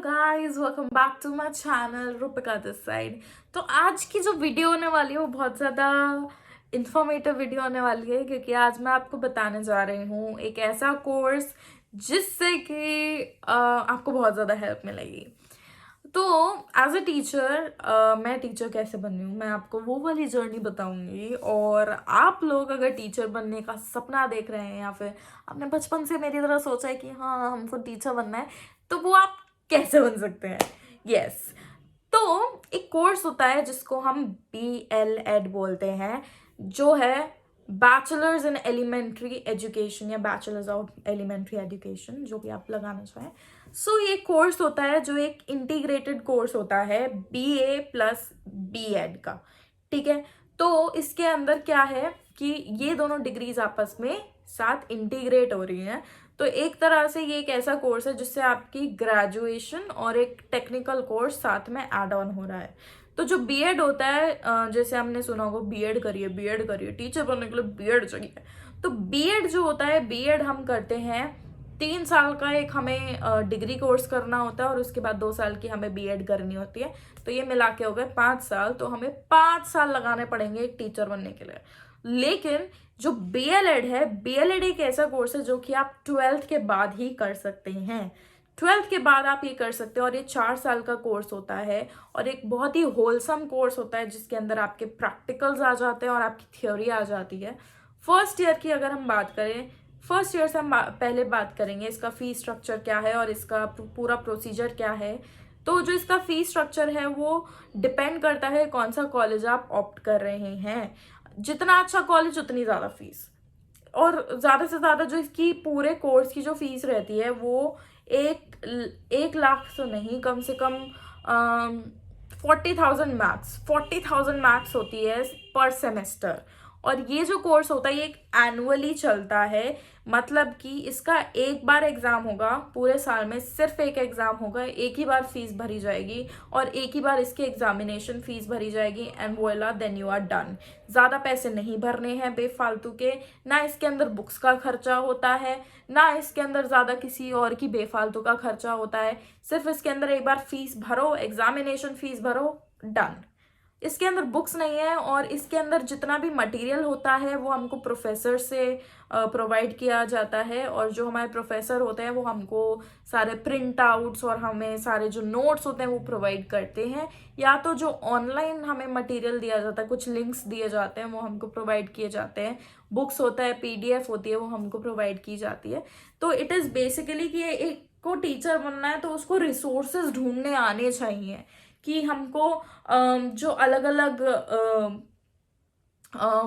Guys, welcome back to my channel Rupika this side. तो आज की जो वीडियो होने वाली है वो बहुत ज़्यादा इंफॉर्मेटिव वीडियो होने वाली है, क्योंकि आज मैं आपको बताने जा रही हूँ एक ऐसा कोर्स जिससे कि आपको बहुत ज़्यादा हेल्प मिलेगी। तो एज अ टीचर मैं टीचर कैसे बनी हूँ, मैं आपको वो वाली जर्नी बताऊंगी। और आप लोग अगर टीचर बनने का सपना देख रहे हैं या फिर आपने बचपन से मेरी तरह सोचा है कि हाँ हमको टीचर बनना है, तो वो आप कैसे बन सकते हैं। यस, तो एक कोर्स होता है जिसको हम BL-Ed बोलते हैं, जो है बैचलर्स इन एलिमेंट्री एजुकेशन या बैचलर्स ऑफ एलिमेंट्री एजुकेशन, जो भी आप लगाना चाहें। सो ये कोर्स होता है जो एक इंटीग्रेटेड कोर्स होता है BA प्लस B.Ed का। ठीक है, तो इसके अंदर क्या है कि ये दोनों डिग्रीज आपस में साथ इंटीग्रेट हो रही हैं। तो एक तरह से ये एक ऐसा कोर्स है जिससे आपकी ग्रेजुएशन और एक टेक्निकल कोर्स साथ में ऐड ऑन हो रहा है। तो जो B.Ed होता है, जैसे हमने सुना होगा B.Ed करिए टीचर बनने के लिए B.Ed चाहिए। तो B.Ed जो होता है, B.Ed हम करते हैं 3 साल का, एक हमें डिग्री कोर्स करना होता है और उसके बाद 2 साल की हमें B.Ed करनी होती है। तो ये मिला के हो गए 5 साल। तो हमें 5 साल लगाने पड़ेंगे एक टीचर बनने के लिए। लेकिन जो BL-Ed है, BL-Ed एक ऐसा कोर्स है जो कि आप 12th के बाद ही कर सकते हैं। 12th के बाद आप ये कर सकते हैं और ये 4 साल का कोर्स होता है और एक बहुत ही होलसम कोर्स होता है जिसके अंदर आपके प्रैक्टिकल्स आ जाते हैं और आपकी थ्योरी आ जाती है। फर्स्ट ईयर की अगर हम बात करें, फर्स्ट ईयर से हम पहले बात करेंगे इसका फी स्ट्रक्चर क्या है और इसका पूरा प्रोसीजर क्या है। तो जो इसका फी स्ट्रक्चर है वो डिपेंड करता है कौन सा कॉलेज आप ऑप्ट कर रहे हैं। जितना अच्छा कॉलेज उतनी ज़्यादा फीस, और ज़्यादा से ज़्यादा जो इसकी पूरे कोर्स की जो फीस रहती है वो 1 लाख तो नहीं, कम से कम 40,000 मैक्स होती है पर सेमेस्टर। और ये जो कोर्स होता है ये एक एनुअली चलता है, मतलब कि इसका एक बार एग्जाम होगा पूरे साल में, सिर्फ एक एग्जाम होगा, एक ही बार फीस भरी जाएगी और एक ही बार इसकी एग्जामिनेशन फीस भरी जाएगी एंड वोला देन यू आर डन। ज़्यादा पैसे नहीं भरने हैं बेफालतू के, ना इसके अंदर बुक्स का खर्चा होता है, ना इसके अंदर ज़्यादा किसी और की बेफालतू का खर्चा होता है। सिर्फ इसके अंदर एक बार फीस भरो, एग्जामिनेशन फीस भरो, डन। इसके अंदर बुक्स नहीं है और इसके अंदर जितना भी मटेरियल होता है वो हमको प्रोफेसर से प्रोवाइड किया जाता है। और जो हमारे प्रोफेसर होते हैं वो हमको सारे प्रिंट आउट्स और हमें सारे जो नोट्स होते हैं वो प्रोवाइड करते हैं, या तो जो ऑनलाइन हमें मटेरियल दिया जाता है, कुछ लिंक्स दिए जाते हैं वो हमको प्रोवाइड किए जाते हैं। बुक्स होता है, PDF होती है, वो हमको प्रोवाइड की जाती है। तो इट इज़ बेसिकली कि एक को टीचर बनना है तो उसको रिसोर्सेज ढूंढने आने चाहिए कि हमको जो अलग अलग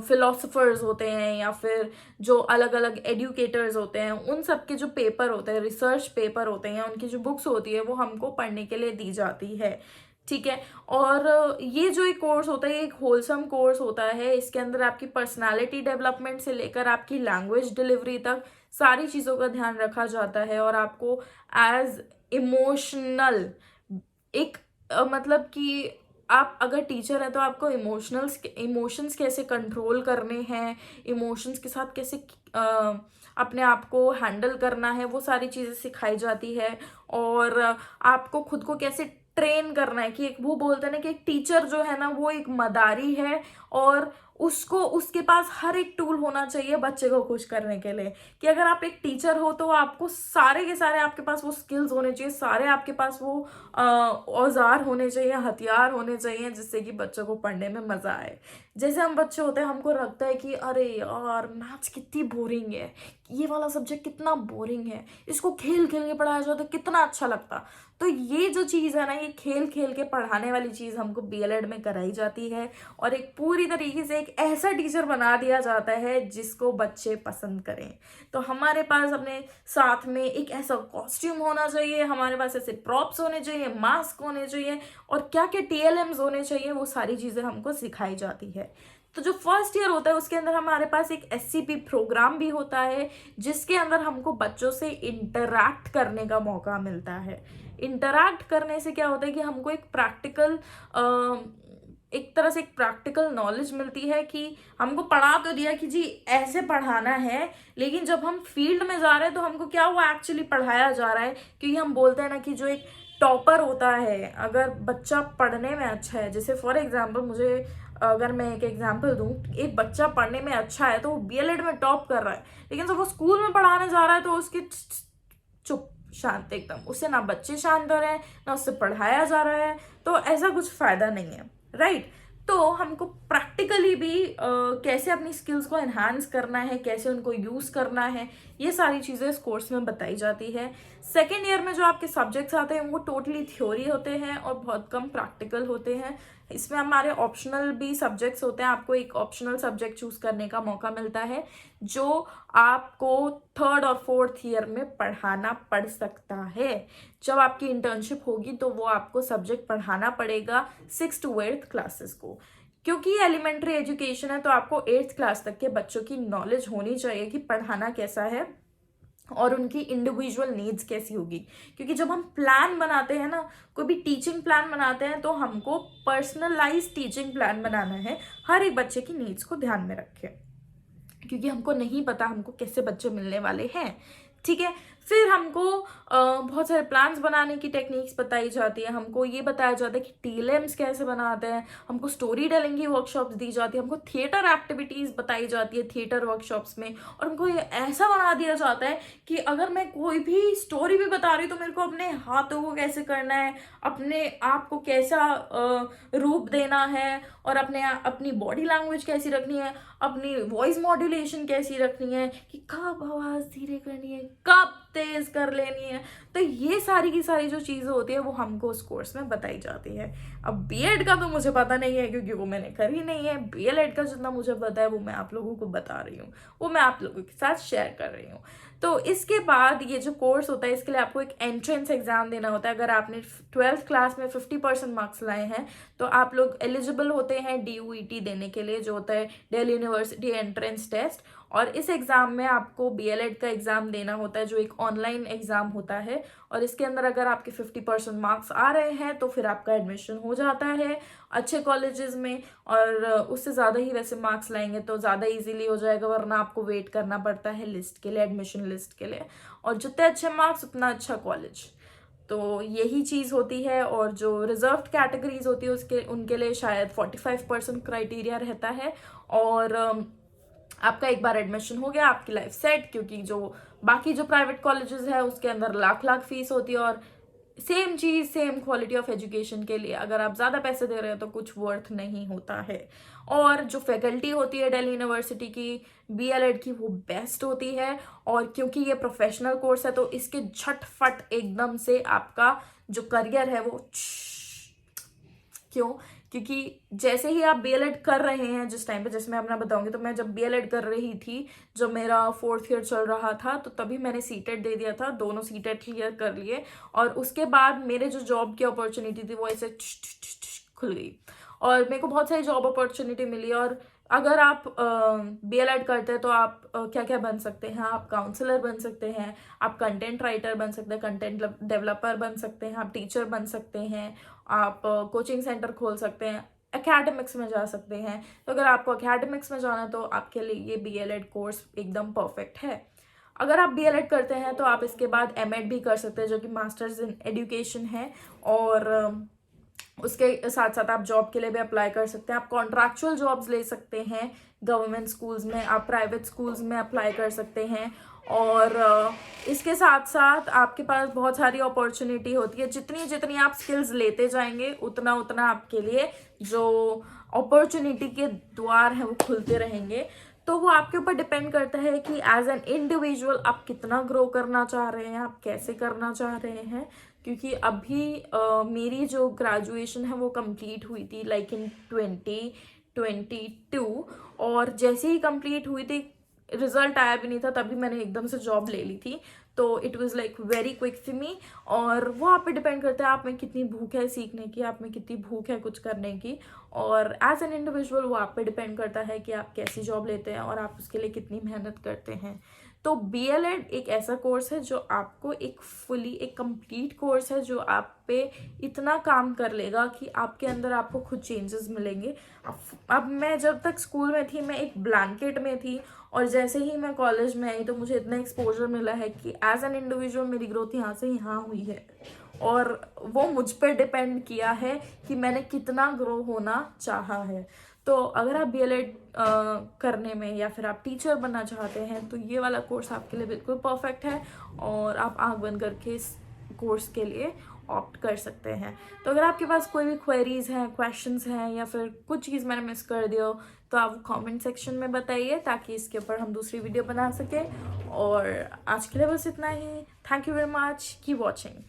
फिलोसफर्स होते हैं या फिर जो अलग अलग एडुकेटर्स होते हैं, उन सब के जो पेपर होते हैं, रिसर्च पेपर होते हैं, उनकी जो बुक्स होती है वो हमको पढ़ने के लिए दी जाती है। ठीक है, और ये जो एक कोर्स होता है ये एक होलसम कोर्स होता है। इसके अंदर आपकी पर्सनालिटी डेवलपमेंट से लेकर आपकी लैंग्वेज डिलीवरी तक सारी चीज़ों का ध्यान रखा जाता है। और आपको एज इमोशनल एक मतलब कि आप अगर टीचर है तो आपको इमोशंस कैसे कंट्रोल करने हैं, इमोशंस के साथ कैसे अपने आप को हैंडल करना है, वो सारी चीज़ें सिखाई जाती है। और आपको खुद को कैसे ट्रेन करना है कि एक वो बोलते हैं ना कि एक टीचर जो है ना वो एक मदारी है और उसको उसके पास हर एक टूल होना चाहिए बच्चे को खुश करने के लिए। कि अगर आप एक टीचर हो तो आपको सारे के सारे आपके पास वो स्किल्स होने चाहिए, सारे आपके पास वो औजार होने चाहिए, हथियार होने चाहिए, जिससे कि बच्चों को पढ़ने में मजा आए। जैसे हम बच्चे होते हैं हमको लगता है कि अरे यार मैथ्स कितनी बोरिंग है, ये वाला सब्जेक्ट कितना बोरिंग है, इसको खेल खेल के पढ़ाया जाए तो कितना अच्छा लगता। तो ये जो चीज़ है ना, ये खेल खेल के पढ़ाने वाली चीज़ हमको BL-Ed में कराई जाती है और एक पूरी तरीके से एक ऐसा टीचर बना दिया जाता है जिसको बच्चे पसंद करें। तो हमारे पास अपने साथ में एक ऐसा कॉस्ट्यूम होना चाहिए, हमारे पास ऐसे प्रॉप्स होने चाहिए, मास्क होने चाहिए और क्या क्या TLMs होने चाहिए, वो सारी चीज़ें हमको सिखाई जाती है। तो जो फर्स्ट ईयर होता है उसके अंदर हमारे पास एक SCP प्रोग्राम भी होता है जिसके अंदर हमको बच्चों से इंटरैक्ट करने का मौका मिलता है। इंटरैक्ट करने से क्या होता है कि हमको एक तरह से एक प्रैक्टिकल नॉलेज मिलती है कि हमको पढ़ा तो दिया कि जी ऐसे पढ़ाना है, लेकिन जब हम फील्ड में जा रहे हैं तो हमको क्या वो एक्चुअली पढ़ाया जा रहा है। क्योंकि हम बोलते हैं ना कि जो एक टॉपर होता है, अगर बच्चा पढ़ने में अच्छा है, जैसे फॉर एग्जांपल मुझे, अगर मैं एक एग्जांपल दूं, एक बच्चा पढ़ने में अच्छा है तो वो बीएलएड में टॉप कर रहा है, लेकिन जब वो स्कूल में पढ़ाने जा रहा है तो उसकी चुप, शांत एकदम, उससे ना बच्चे शांत हो रहे हैं ना उससे पढ़ाया जा रहा है, तो ऐसा कुछ फायदा नहीं है, राइट। तो हमको प्रैक्टिकली भी कैसे अपनी स्किल्स को एनहांस करना है, कैसे उनको यूज करना है, ये सारी चीजें इस कोर्स में बताई जाती है। सेकेंड ईयर में जो आपके सब्जेक्ट्स आते हैं वो टोटली थ्योरी होते हैं और बहुत कम प्रैक्टिकल होते हैं। इसमें हमारे ऑप्शनल भी सब्जेक्ट्स होते हैं, आपको एक ऑप्शनल सब्जेक्ट चूज करने का मौका मिलता है जो आपको थर्ड और फोर्थ ईयर में पढ़ाना पड़ सकता है। जब आपकी इंटर्नशिप होगी तो वो आपको सब्जेक्ट पढ़ाना पड़ेगा 6th to 8th क्लासेस को, क्योंकि एलिमेंट्री एजुकेशन है तो आपको 8th क्लास तक के बच्चों की नॉलेज होनी चाहिए कि पढ़ाना कैसा है और उनकी इंडिविजुअल नीड्स कैसी होगी। क्योंकि जब हम प्लान बनाते हैं ना, कोई भी टीचिंग प्लान बनाते हैं, तो हमको पर्सनलाइज टीचिंग प्लान बनाना है, हर एक बच्चे की नीड्स को ध्यान में रखें, क्योंकि हमको नहीं पता हमको कैसे बच्चे मिलने वाले हैं, ठीक है। फिर हमको बहुत सारे प्लान्स बनाने की टेक्निक्स बताई जाती है, हमको ये बताया जाता है कि टीएलएम्स कैसे बनाते हैं, हमको स्टोरी टेलिंग की वर्कशॉप्स दी जाती है, हमको थिएटर एक्टिविटीज बताई जाती है थिएटर वर्कशॉप्स में, और हमको ये ऐसा बना दिया जाता है कि अगर मैं कोई भी स्टोरी भी बता रही हूँ तो मेरे को अपने हाथों को कैसे करना है, अपने आप को कैसा रूप देना है, और अपनी बॉडी लैंग्वेज कैसी रखनी है, अपनी वॉइस मॉड्यूलेशन कैसी रखनी है, कि कब आवाज धीरे करनी है, कब तेज कर लेनी है। तो ये सारी की सारी जो चीजें होती है वो हमको उस कोर्स में बताई जाती है। अब बीएड का तो मुझे पता नहीं है क्योंकि वो मैंने करी नहीं है, बीएलएड का जितना मुझे पता है वो मैं आप लोगों को बता रही हूँ, वो मैं आप लोगों के साथ शेयर कर रही हूँ। तो इसके बाद ये जो कोर्स होता है इसके लिए आपको एक एंट्रेंस एग्जाम देना होता है। अगर आपने 12th क्लास में 50% मार्क्स लाए हैं तो आप लोग एलिजिबल होते हैं DUET देने के लिए, जो होता है दिल्ली यूनिवर्सिटी एंट्रेंस टेस्ट। और इस एग्जाम में आपको बीएलएड का एग्जाम देना होता है जो एक ऑनलाइन एग्जाम होता है, और इसके अंदर अगर आपके 50% मार्क्स आ रहे हैं तो फिर आपका एडमिशन हो जाता है अच्छे कॉलेजेस में, और उससे ज़्यादा ही वैसे मार्क्स लाएंगे तो ज़्यादा इजीली हो जाएगा, वरना आपको वेट करना पड़ता है लिस्ट के लिए, एडमिशन लिस्ट के लिए, और जितने अच्छे मार्क्स उतना अच्छा कॉलेज। तो यही चीज़ होती है। और जो रिजर्व्ड कैटेगरीज होती है उसके उनके लिए शायद 45% क्राइटेरिया रहता है, और आपका एक बार एडमिशन हो गया आपकी लाइफ सेट, क्योंकि जो बाकी जो प्राइवेट कॉलेजेस है उसके अंदर लाख लाख फीस होती है, और सेम चीज सेम क्वालिटी ऑफ एजुकेशन के लिए अगर आप ज़्यादा पैसे दे रहे हो तो कुछ वर्थ नहीं होता है। और जो फैकल्टी होती है दिल्ली यूनिवर्सिटी की बीएलएड की वो बेस्ट होती है, और क्योंकि ये प्रोफेशनल कोर्स है तो इसके झटफट एकदम से आपका जो करियर है वो क्यों, क्योंकि जैसे ही आप बीएलएड कर रहे हैं जिस टाइम पे, जैसे मैं अपना बताऊंगी, तो मैं जब बीएलएड कर रही थी, जब मेरा 4th ईयर चल रहा था, तो तभी मैंने सीटेट दे दिया था, दोनों सीटेट क्लियर कर लिए, और उसके बाद मेरे जो जॉब की अपॉर्चुनिटी थी वो ऐसे खुल गई, और मेरे को बहुत सारी जॉब अपॉर्चुनिटी मिली। और अगर आप बीएलएड करते हैं तो आप क्या क्या बन सकते हैं, आप काउंसलर बन सकते हैं, आप कंटेंट राइटर बन सकते हैं, कंटेंट डेवलपर बन सकते हैं, आप टीचर बन सकते हैं, आप कोचिंग सेंटर खोल सकते हैं, एकेडमिक्स में जा सकते हैं। तो अगर आपको एकेडमिक्स में जाना है तो आपके लिए ये बीएलएड कोर्स एकदम परफेक्ट है। अगर आप बीएलएड करते हैं तो आप इसके बाद एमएड भी कर सकते हैं जो कि मास्टर्स इन एजुकेशन है, और उसके साथ साथ आप जॉब के लिए भी अप्लाई कर सकते हैं। आप कॉन्ट्रैक्चुअल जॉब्स ले सकते हैं गवर्नमेंट स्कूल्स में, आप प्राइवेट स्कूल्स में अप्लाई कर सकते हैं, और इसके साथ साथ आपके पास बहुत सारी अपॉर्चुनिटी होती है। जितनी जितनी आप स्किल्स लेते जाएंगे उतना उतना आपके लिए जो अपॉर्चुनिटी के द्वार हैं वो खुलते रहेंगे। तो वो आपके ऊपर डिपेंड करता है कि एज एन इंडिविजुअल आप कितना ग्रो करना चाह रहे हैं, आप कैसे करना चाह रहे हैं। क्योंकि अभी मेरी जो ग्रेजुएशन है वो कंप्लीट हुई थी लाइक इन 2022, और जैसे ही कंप्लीट हुई थी रिजल्ट आया भी नहीं था तभी मैंने एकदम से जॉब ले ली थी, तो it was like very quick for me. और वो आप पे डिपेंड करता है आप में कितनी भूख है सीखने की, आप में कितनी भूख है कुछ करने की, और एज एन इंडिविजुअल वो आप पे डिपेंड करता है कि आप कैसी जॉब लेते हैं और आप उसके लिए कितनी मेहनत करते हैं। तो बीएलएड एक ऐसा कोर्स है जो आपको एक कंप्लीट कोर्स है जो आप पे इतना काम कर लेगा कि आपके अंदर आपको खुद चेंजेस मिलेंगे। अब मैं जब तक स्कूल में थी मैं एक ब्लैंकेट में थी, और जैसे ही मैं कॉलेज में आई तो मुझे इतना एक्सपोजर मिला है कि एज एन इंडिविजुअल मेरी ग्रोथ यहाँ से यहाँ हुई है, और वो मुझ पर डिपेंड किया है कि मैंने कितना ग्रो होना चाहा है। तो अगर आप बीएलएड करने में या फिर आप टीचर बनना चाहते हैं तो ये वाला कोर्स आपके लिए बिल्कुल परफेक्ट है और आप आंख बंद करके इस कोर्स के लिए ऑप्ट कर सकते हैं। तो अगर आपके पास कोई भी क्वेरीज हैं, क्वेश्चंस हैं या फिर कुछ चीज़ मैंने मिस कर दिया तो आप कमेंट सेक्शन में बताइए ताकि इसके ऊपर हम दूसरी वीडियो बना सकें। और आज के लिए बस इतना ही। Thank you very much, keep watching.